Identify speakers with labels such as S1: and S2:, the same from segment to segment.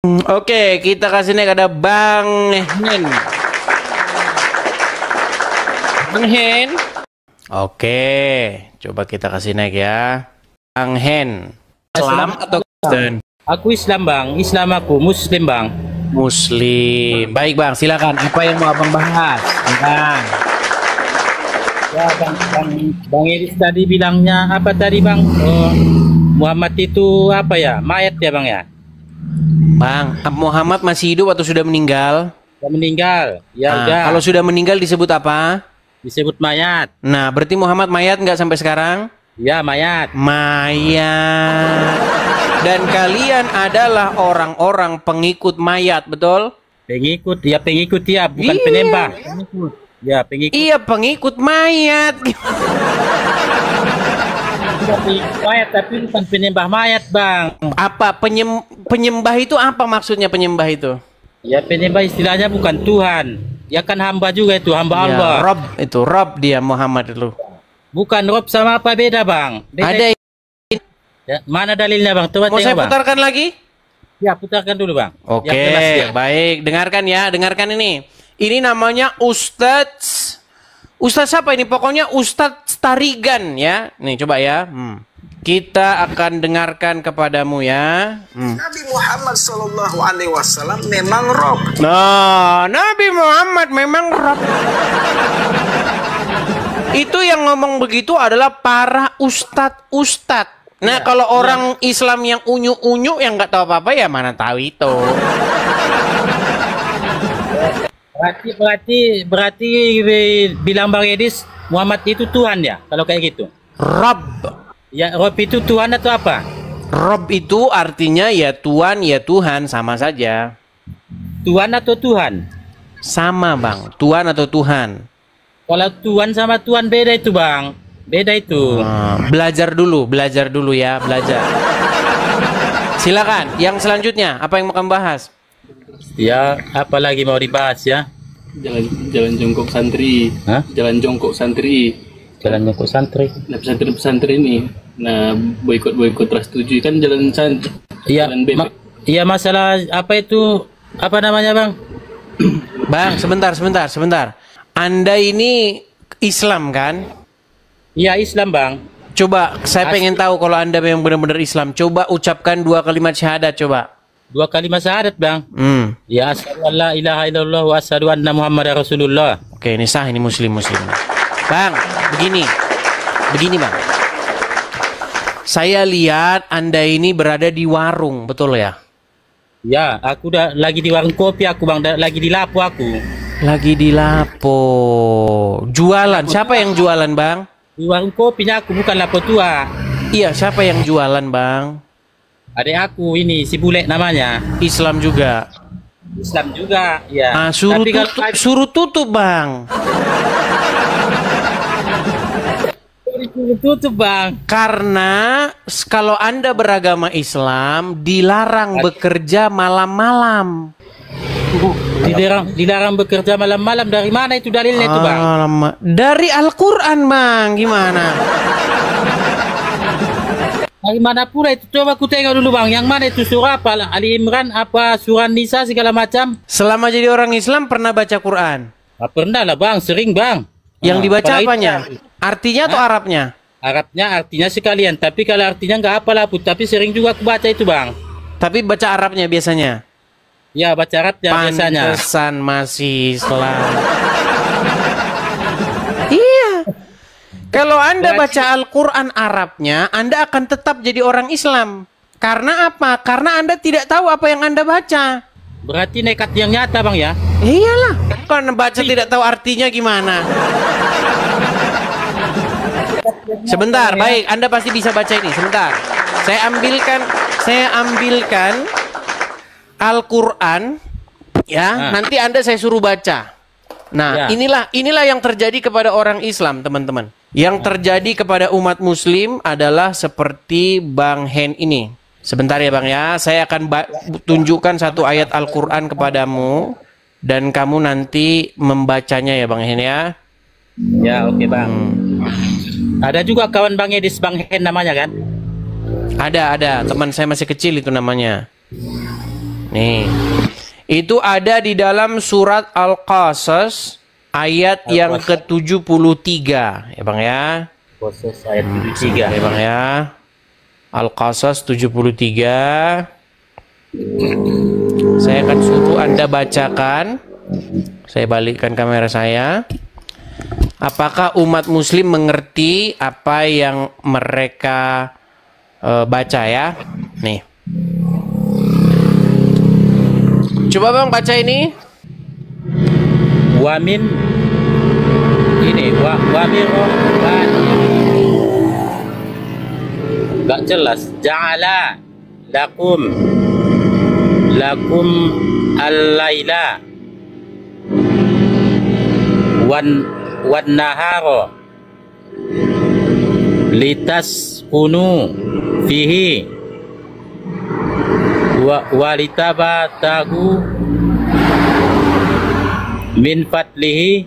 S1: Oke, kita kasih naik ada Bang Hen. Bang Hen. Oke, coba kita kasih naik ya. Bang Hen. Islam atau Kristen?
S2: Aku Islam bang, Islam aku, Muslim bang.
S1: Muslim. Baik bang, silakan. Apa yang mau abang bahas? Bang.
S2: Ya bang Edis tadi bilangnya apa tadi bang? Muhammad itu apa ya? Mayat ya bang ya?
S1: Bang, Muhammad masih hidup atau sudah meninggal?
S2: Sudah meninggal. Ya
S1: Nah,
S2: udah.
S1: kalau sudah meninggal disebut apa?
S2: Disebut mayat.
S1: Nah, berarti Muhammad mayat nggak sampai sekarang?
S2: Ya mayat.
S1: Mayat. Dan kalian adalah orang-orang pengikut mayat, betul?
S2: Pengikut ya, bukan
S1: Iya.
S2: penyembah. Ya pengikut.
S1: Iya, pengikut mayat.
S2: Mayat tapi bukan penyembah mayat bang.
S1: Apa penyembah itu apa maksudnya penyembah itu?
S2: Ya penyembah istilahnya bukan Tuhan. Ya kan hamba juga itu, hamba
S1: Ya,
S2: Allah.
S1: Rob itu, Rob dia Muhammad itu.
S2: Bukan Rob sama apa beda bang? Beda.
S1: Ada.
S2: Ya, mana dalilnya bang? Coba
S1: Mau saya
S2: tengok bang.
S1: putarkan lagi?
S2: Ya putarkan dulu bang.
S1: Oke,
S2: Yang jelas, ya.
S1: baik. Dengarkan ya, dengarkan ini. Ini namanya Ustadz. Ustadz siapa ini? Pokoknya Ustadz Tarigan ya. Nih coba ya. Kita akan dengarkan kepadamu ya.
S3: Nabi Muhammad Sallallahu Alaihi Wasallam memang Rob.
S1: Nah, Nabi Muhammad memang Rob. Itu yang ngomong begitu adalah para ustadz. Nah, kalau orang Islam yang unyu-unyu yang nggak tahu apa-apa ya mana tahu itu.
S2: Berarti bilang Bang Edis Muhammad itu Tuhan ya? Kalau kayak gitu.
S1: Rob.
S2: Ya Rob itu Tuhan atau apa?
S1: Rob itu artinya ya Tuhan, ya Tuhan, sama saja.
S2: Tuhan atau Tuhan?
S1: Sama bang, Tuhan atau Tuhan.
S2: Kalau Tuhan sama Tuhan beda itu bang. Beda itu.
S1: Belajar dulu ya, belajar. Silakan, yang selanjutnya apa yang mau kamu bahas?
S2: Ya, apalagi mau dibahas ya?
S4: Jalan jongkok santri.
S2: Hah?
S4: Jalan jongkok santri.
S2: Jalan nyokok santri.
S4: Nah, pesantren ini. Nah, boikot Trust 7 kan jalan santri.
S2: Iya,
S4: Jalan bebek.
S2: iya masalah apa itu? Apa namanya bang?
S1: Bang, sebentar. Anda ini Islam kan?
S2: Iya Islam bang.
S1: Coba, saya pengen tahu kalau Anda memang benar-benar Islam. Coba ucapkan 2 kalimat syahadat, coba.
S2: 2 kalimat syahadat bang. Ya asyhadu an la ilaha illallah wa asyhadu anna muhammadar rasulullah.
S1: Oke, ini sah, ini muslim. Bang, begini bang. Saya lihat Anda ini berada di warung, betul ya?
S2: Ya, aku udah lagi di warung kopi aku bang, lagi di lapo aku.
S1: Lagi di lapo. Jualan, siapa yang jualan bang?
S2: Di warung kopinya aku, bukan lapo tua.
S1: Iya, siapa yang jualan bang?
S2: Adik aku ini, si Bule namanya.
S1: Islam juga.
S2: Islam juga, ya.
S1: Suruh tutup bang.
S2: Tutup bang.
S1: Karena kalau Anda beragama Islam dilarang bekerja malam-malam.
S2: Dilarang bekerja malam-malam. Dari mana itu dalilnya itu bang?
S1: Dari Al-Quran bang. Gimana?
S2: Dari mana pula itu? Coba aku tengok dulu bang. Yang mana itu surah apa? Ali Imran apa surah Nisa segala macam?
S1: Selama jadi orang Islam pernah baca Quran?
S2: Pernah lah bang, sering bang.
S1: Yang dibaca apanya? Artinya atau Arabnya?
S2: Arabnya, artinya sekalian. Tapi kalau artinya nggak apa lah, tapi sering juga aku baca itu bang.
S1: Tapi baca Arabnya biasanya?
S2: Ya baca Arabnya biasanya.
S1: Pantesan masih Islam. Iya. Kalau Anda baca Al-Quran Arabnya, Anda akan tetap jadi orang Islam. Karena apa? Karena Anda tidak tahu apa yang Anda baca.
S2: Berarti nekat yang nyata bang ya?
S1: Iyalah. Kalau baca tidak tahu artinya gimana? Sebentar, baik. Anda pasti bisa baca ini. Sebentar. Saya ambilkan Al-Quran. Ya, nanti Anda saya suruh baca. Nah, inilah yang terjadi kepada orang Islam, teman-teman. Yang terjadi kepada umat Muslim adalah seperti Bang Hen ini. Sebentar ya Bang ya, saya akan tunjukkan satu ayat Al-Quran kepadamu dan kamu nanti membacanya ya Bang Hen ya.
S2: Ya oke Bang. Ada juga kawan Bang Edis, Bang Hen namanya kan?
S1: Ada, teman saya masih kecil itu namanya. Nih. Itu ada di dalam surat Al-Qasas ayat yang ke-73 ya Bang ya.
S2: Proses ayat 73.
S1: Ya Bang ya. Al-Qasas 73. Saya akan suruh Anda bacakan. Saya balikkan kamera saya. Apakah umat muslim mengerti apa yang mereka baca ya? Nih. Coba Bang baca ini.
S2: Wamin ini wamin gak jelas. Ja'ala lakum al-laila wan nahara litaskunu fihi wa litabatagu min fadlihi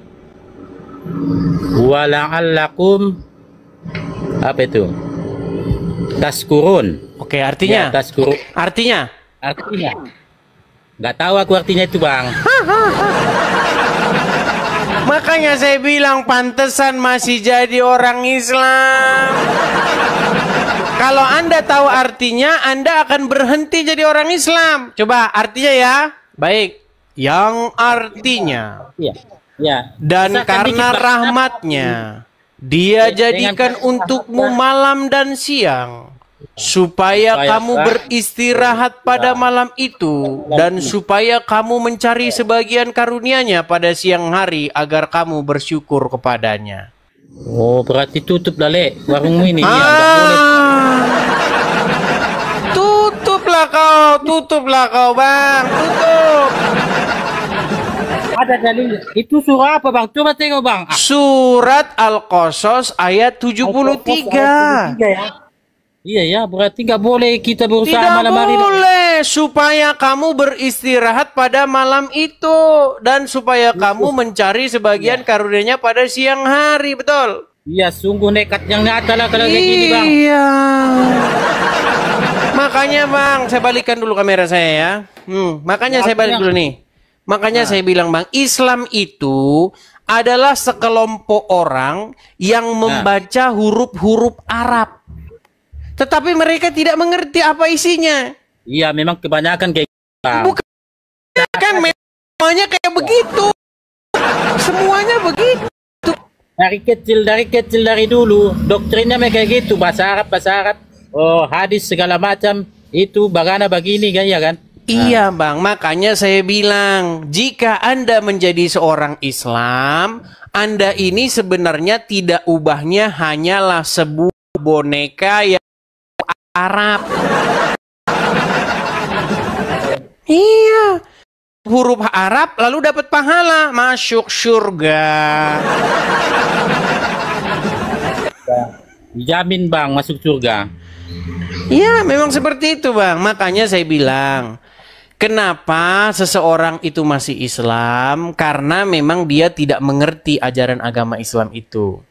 S2: wa la'allakum apa itu? Taskurun.
S1: Oke, artinya?
S2: Ya, taskurun.
S1: Artinya?
S2: Artinya? Nggak tahu aku artinya itu Bang.
S1: Makanya saya bilang pantesan masih jadi orang Islam. Kalau Anda tahu artinya, Anda akan berhenti jadi orang Islam. Coba artinya ya. Baik. Yang artinya.
S2: Iya. Ya.
S1: Dan karena rahmatnya, Dia jadikan untukmu malam dan siang, supaya kamu beristirahat pada malam itu, dan supaya kamu mencari sebagian karunia-Nya pada siang hari, agar kamu bersyukur kepadanya.
S2: Oh, berarti tutup dah, Le, warungmu ini. Ya, nggak boleh.
S1: Tutuplah kau, Bang. Tutup.
S2: Ada dalil. Itu surah apa, Bang? Coba tengok, Bang.
S1: Surat Al-Qasas ayat 73.
S2: Iya ya, berarti nggak boleh kita berusaha malam hari.
S1: Tidak boleh, supaya kamu beristirahat pada malam itu, dan supaya kamu mencari sebagian karunia-Nya pada siang hari, betul?
S2: Iya, sungguh nekat yang nyata lah kalau kayak gini, Bang.
S1: Iya. Makanya Bang, saya balikkan dulu kamera saya ya. Makanya saya balik dulu nih. Makanya saya bilang Bang, Islam itu adalah sekelompok orang yang membaca huruf-huruf Arab. Tetapi mereka tidak mengerti apa isinya.
S2: Iya, memang kebanyakan kayak gitu, Bang.
S1: Bukan semuanya kayak begitu. Semuanya begitu.
S2: Dari kecil dari dulu doktrinnya kayak gitu, bahasa Arab. Oh, hadis segala macam itu bagana begini kan ya kan?
S1: Iya Bang, makanya saya bilang, jika Anda menjadi seorang Islam, Anda ini sebenarnya tidak ubahnya hanyalah sebuah boneka yang Arab. Iya, huruf Arab lalu dapat pahala, masuk surga.
S2: Jamin Bang masuk surga.
S1: Iya, memang seperti itu Bang. Makanya saya bilang, kenapa seseorang itu masih Islam? Karena memang dia tidak mengerti ajaran agama Islam itu.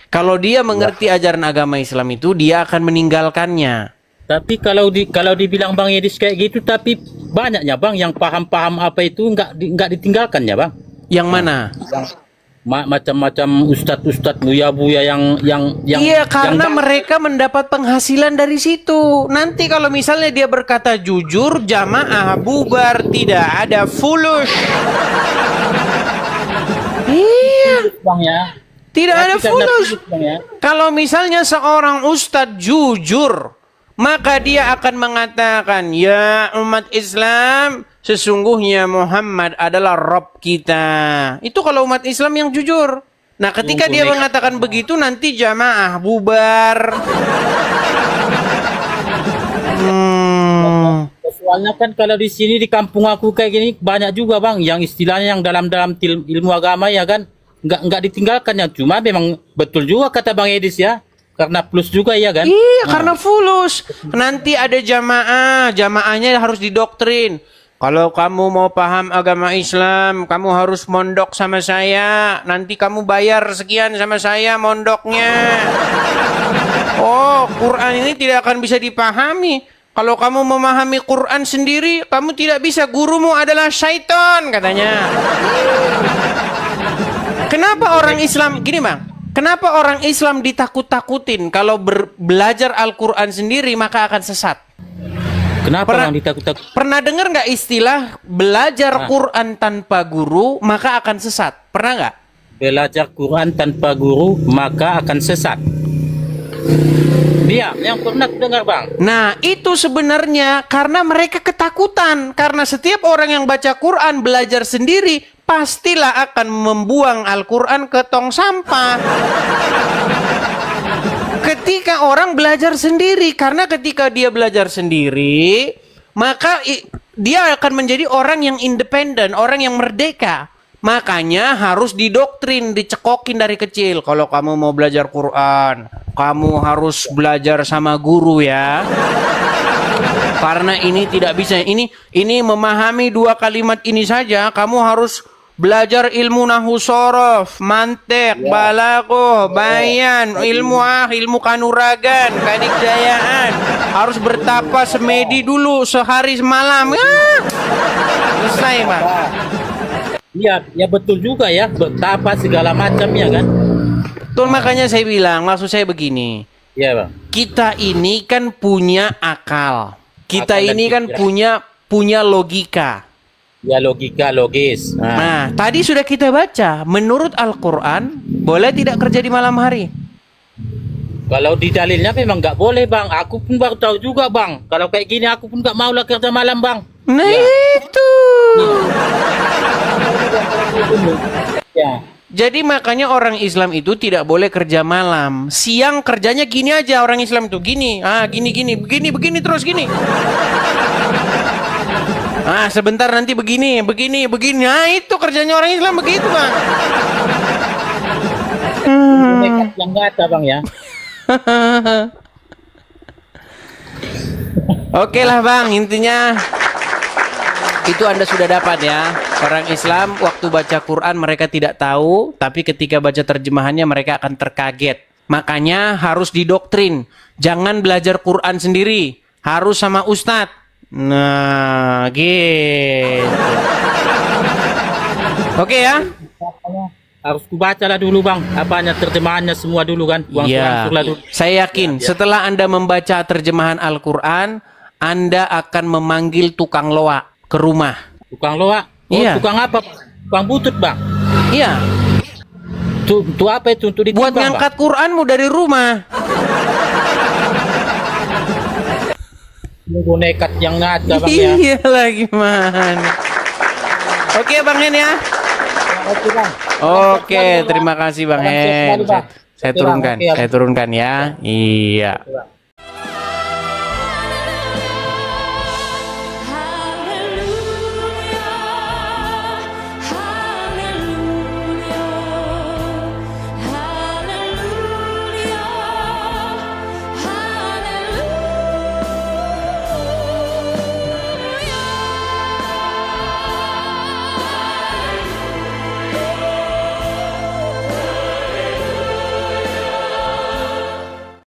S1: Kalau dia mengerti ajaran agama Islam itu, dia akan meninggalkannya.
S2: Tapi kalau dibilang Bang Edis kayak gitu, tapi banyaknya Bang yang paham apa itu nggak ditinggalkan ya Bang?
S1: Yang mana?
S2: Macam-macam ustadz buya-buya yang
S1: iya, karena mereka mendapat penghasilan dari situ. Nanti kalau misalnya dia berkata jujur, jamaah bubar, tidak ada fulus. Iya
S2: Bang ya.
S1: Tidak ada fulus. Kalau misalnya seorang ustadz jujur, maka dia akan mengatakan, ya umat Islam, sesungguhnya Muhammad adalah Rabb kita. Itu kalau umat Islam yang jujur. Nah, ketika dia mengatakan begitu, nanti jamaah bubar.
S2: Soalnya kan kalau di sini di kampung aku kayak gini banyak juga Bang yang istilahnya yang dalam ilmu agama ya kan nggak ditinggalkannya. Cuma memang betul juga kata Bang Edis ya. Karena plus juga ya kan?
S1: Iya, karena fulus. Nanti ada jamaahnya harus didoktrin. Kalau kamu mau paham agama Islam, kamu harus mondok sama saya. Nanti kamu bayar sekian sama saya mondoknya. Oh, Quran ini tidak akan bisa dipahami Kalau kamu memahami Quran sendiri, kamu tidak bisa. Gurumu adalah syaitan, katanya. Kenapa orang Islam, gini bang, kenapa orang Islam ditakut-takutin kalau belajar Al-Quran sendiri maka akan sesat?
S2: Kenapa orang ditakut-takut?
S1: Pernah dengar nggak istilah belajar Quran tanpa guru maka akan sesat? Pernah nggak?
S2: Belajar Quran tanpa guru maka akan sesat. Dia yang pernah dengar bang.
S1: Nah itu sebenarnya karena mereka ketakutan. Karena setiap orang yang baca Quran belajar sendiri pastilah akan membuang Al-Quran ke tong sampah. Ketika orang belajar sendiri, karena ketika dia belajar sendiri, maka dia akan menjadi orang yang independen, orang yang merdeka. Makanya harus didoktrin, dicekokin dari kecil. Kalau kamu mau belajar Quran, kamu harus belajar sama guru ya. Karena ini tidak bisa. Ini memahami 2 kalimat ini saja, kamu harus belajar ilmu nahwu shorof, mantek, balaghah, bayan, ilmu kanuragan, kadikjayaan. Harus bertapa semedi dulu sehari semalam. Selesai, Bang.
S2: Iya, ya betul juga ya, bertapa segala macam ya kan.
S1: Betul, makanya saya bilang, maksud saya begini.
S2: Iya, Bang.
S1: Kita ini kan punya akal. Kita
S2: Akal
S1: ini kan punya logika.
S2: Ya logika, logis.
S1: Nah, tadi sudah kita baca, menurut Al-Quran, boleh tidak kerja di malam hari?
S2: Kalau di dalilnya memang nggak boleh bang. Aku pun baru tahu juga bang. Kalau kayak gini aku pun nggak mau lah kerja malam bang.
S1: Nah
S2: ya.
S1: Itu.
S2: Ya.
S1: Jadi makanya orang Islam itu tidak boleh kerja malam. Siang kerjanya gini aja orang Islam itu. Gini, begini terus gini. Sebentar nanti begini. Nah itu kerjanya orang Islam begitu bang.
S2: Nekat yang nggak ada bang ya.
S1: Oke lah bang, intinya itu Anda sudah dapat ya. Orang Islam waktu baca Quran mereka tidak tahu, tapi ketika baca terjemahannya mereka akan terkaget. Makanya harus didoktrin. Jangan belajar Quran sendiri, harus sama ustadz. Nah, gitu. Oke ya.
S2: Harus kubaca lah dulu bang, apanya terjemahannya semua dulu kan.
S1: Iya. Saya yakin setelah Anda membaca terjemahan Al-Quran, Anda akan memanggil tukang loak ke rumah.
S2: Tukang loak? Oh,
S1: iya.
S2: Tukang apa? Tukang butut bang?
S1: Iya.
S2: Untuk apa itu? Untuk ditimbang,
S1: buat ngangkat
S2: bang?
S1: Quranmu dari rumah.
S2: Nekat yang ngada bang ya.
S1: Iya lagi man. Oke bang Hen ya.
S2: Oke bang.
S1: Oke, terima kasih bang Hen. Saya turunkan ya. Iya.